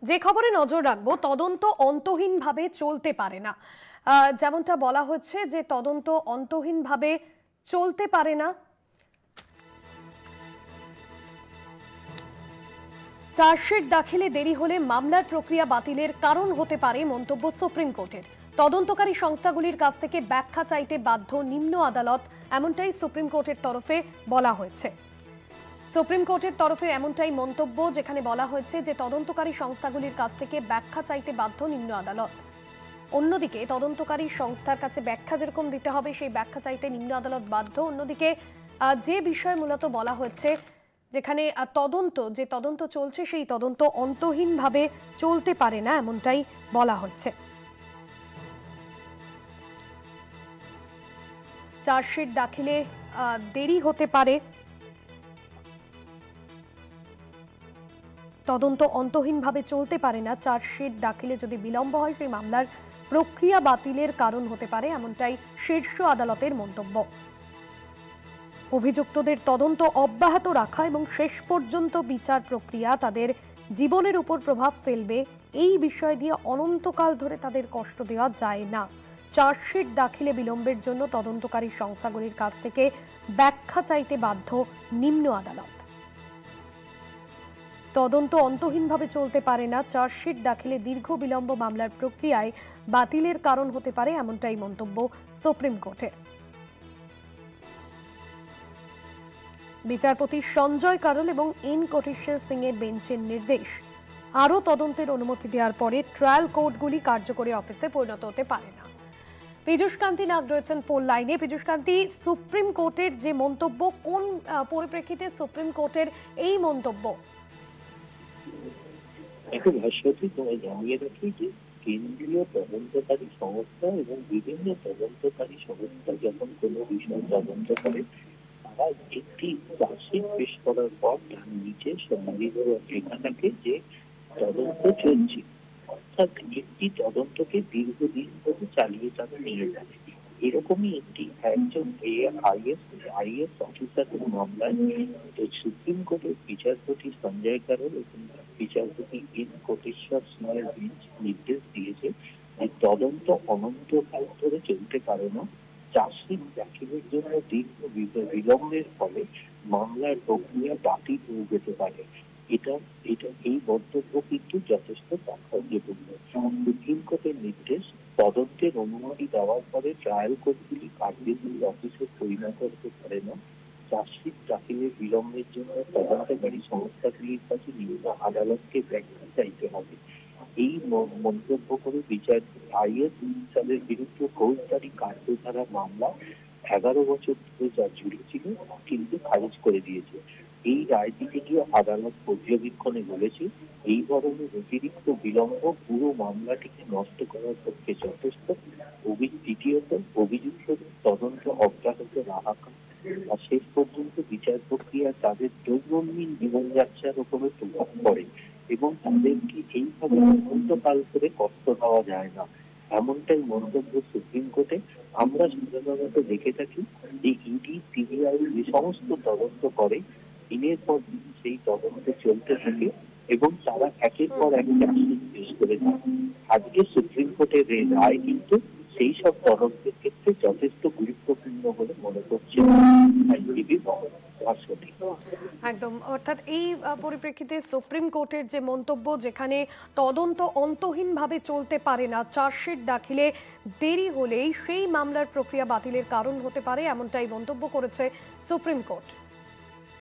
যে খবরে নজর রাখবো, তদন্ত অন্তহীনভাবে চলতে পারে না। যেমনটা বলা হচ্ছে যে তদন্ত অন্তহীনভাবে চলতে পারে না। চার্জশিট দাখিলে দেরি হলে মামলার প্রক্রিয়া বাতিলের কারণ হতে পারে মন্তব্য সুপ্রিম কোর্টের। তদন্তকারী সংস্থাগুলির কাছ থেকে ব্যাখ্যা চাইতে বাধ্য নিম্ন আদালত, এমনটাই সুপ্রিম কোর্টের তরফে বলা হয়েছে। সুপ্রিম কোর্টের তরফে এমনটাই মন্তব্য, যেখানে বলা হয়েছে যে তদন্তকারী সংস্থাগুলির কাছ থেকে ব্যাখ্যা চাইতে বাধ্য নিম্ন আদালত। অন্যদিকে তদন্তকারী সংস্থার কাছে ব্যাখ্যা যেরকম দিতে হবে, সেই ব্যাখ্যা চাইতে নিম্ন আদালত বাধ্য। অন্যদিকে যে বিষয় মূলত বলা হচ্ছে, যেখানে তদন্ত চলছে, সেই তদন্ত অন্তহীনভাবে চলতে পারে না, এমনটাই বলা হচ্ছে। চার্জশিট দাখিলে দেরি হতে পারে, তদন্ত অন্তহীনভাবে চলতে পারে না। চার্জশিট দাখিলে যদি বিলম্ব হয়, সেই মামলার প্রক্রিয়া বাতিলের কারণ হতে পারে, এমনটাই শীর্ষ আদালতের মন্তব্য। অভিযুক্তদের তদন্ত অব্যাহত রাখা এবং শেষ পর্যন্ত বিচার প্রক্রিয়া তাদের জীবনের উপর প্রভাব ফেলবে, এই বিষয় দিয়ে অনন্তকাল ধরে তাদের কষ্ট দেওয়া যায় না। চার্জশিট দাখিলে বিলম্বের জন্য তদন্তকারী সংস্থাগুলির কাছ থেকে ব্যাখ্যা চাইতে বাধ্য নিম্ন আদালত। তদন্ত অন্তহীনভাবে চলতে পারে না, চার্জশিট দাখিলে দীর্ঘ বিলম্ব মামলার প্রক্রিয়ায় বাতিলের কারণ হতে পারে, এমনটাই মন্তব্য সুপ্রিম কোর্টের। বিচারপতি সঞ্জয় কারোল এবং এন কোটেশ্বর সিং এর বেঞ্চের নির্দেশ, আরও তদন্তের অনুমতি দেওয়ার পরে ট্রায়াল কোর্টগুলি কার্যকরী অফিসে পরিণত হতে পারে না। পীযূষ কান্তি নাগ রয়েছেন ফোন লাইনে। পীযূষ কান্তি, সুপ্রিম কোর্টের যে মন্তব্য, কোন পরিপ্রেক্ষিতে সুপ্রিম কোর্টের এই মন্তব্য? এখন ভাষ্যটি তোমায় জানিয়ে রাখি যে কেন্দ্রীয় তদন্তকারী সংস্থা এবং বিভিন্ন তদন্তকারী সংস্থা যখন কোনো বিষয় তদন্ত করে, তারা একটি চার্জশিট পেশ করার পর তার নিচে লেখা থাকে যে তদন্ত চলছে, অর্থাৎ একটি তদন্তকে দীর্ঘদিন ধরে চালিয়ে তারা নিয়ে যাবে। এরকমই একজন আইএস অফিসারের মামলায় সুপ্রিম কোর্টের বিচারপতি সঞ্জয় কারোল এবং বিচারপতি এন কোটেশ্বর সিংয়ের বেঞ্চ নির্দেশ দিয়েছে যে তদন্ত অনন্তকাল ধরে চলতে পারে না। চার্জশিট দাখিলের জন্য দীর্ঘ বিলম্বের ফলে মামলার প্রক্রিয়া বাতিল হয়ে যেতে পারে। এই মন্তব্য কিন্তু যথেষ্ট তাৎপর্যপূর্ণ। সুপ্রিম কোর্টের নির্দেশ, তদন্তের অনুমতি দেওয়ার পরে ট্রায়াল কোর্টগুলি কার্যকরী অফিসে পরিণত হতে পারে না। চার্জশিট দাখিলের বিলম্বের জন্য তদন্তকারী সংস্থাগুলির কাছে নিম্ন আদালতকে ব্যাখ্যা চাইতে হবে। এই মন্তব্য করে বিচারপতি আইএস অফিসারের বিরুদ্ধে ফৌজদারি কার্যধারা মামলা 11 বছর ধরে যা জুড়ে ছিল, কিন্তু খারিজ করে দিয়েছে। এই রায় দিতে গিয়ে আদালত পর্যবেক্ষণে বলেছে, এই ধরনের অতিরিক্ত বিলম্ব পুরো মামলাটিকে নষ্ট করার পক্ষে যথেষ্ট। দ্বিতীয়ত, অভিযুক্তদের তদন্ত অব্যাহত রাখা আর শেষ পর্যন্ত বিচার প্রক্রিয়া তাদের দৈনন্দিন জীবনযাত্রার উপরে প্রভাব পড়ে এবং তাদেরকে এইভাবে অনন্তকাল করে কষ্ট দেওয়া যায় না, এমনটাই মন্তব্য সুপ্রিম কোর্টে। আমরা সাধারণত দেখে থাকি যে ইডি, সিবিআই যে সমস্ত তদন্ত করে, দিনের পর দিন সেই তদন্ত চলতে থাকে এবং তারা একের পর এক চার্জশিট পেশ করে থাকে। আজকে সুপ্রিম কোর্টের রায় কিন্তু সেই সব তদন্তের ক্ষেত্রে যথেষ্ট গুরুত্বপূর্ণ বলে মনে করছে আইনজীবী ভাষ্যটি। একদম, অর্থাৎ এই পরিপ্রেক্ষিতে সুপ্রিম কোর্টের যে মন্তব্য, যেখানে তদন্ত অন্তহীনভাবে চলতে পারে না, চার্জশিট দাখিলে দেরি হলেই সেই মামলার প্রক্রিয়া বাতিলের কারণ হতে পারে, এমনটাই মন্তব্য করেছে সুপ্রিম কোর্ট।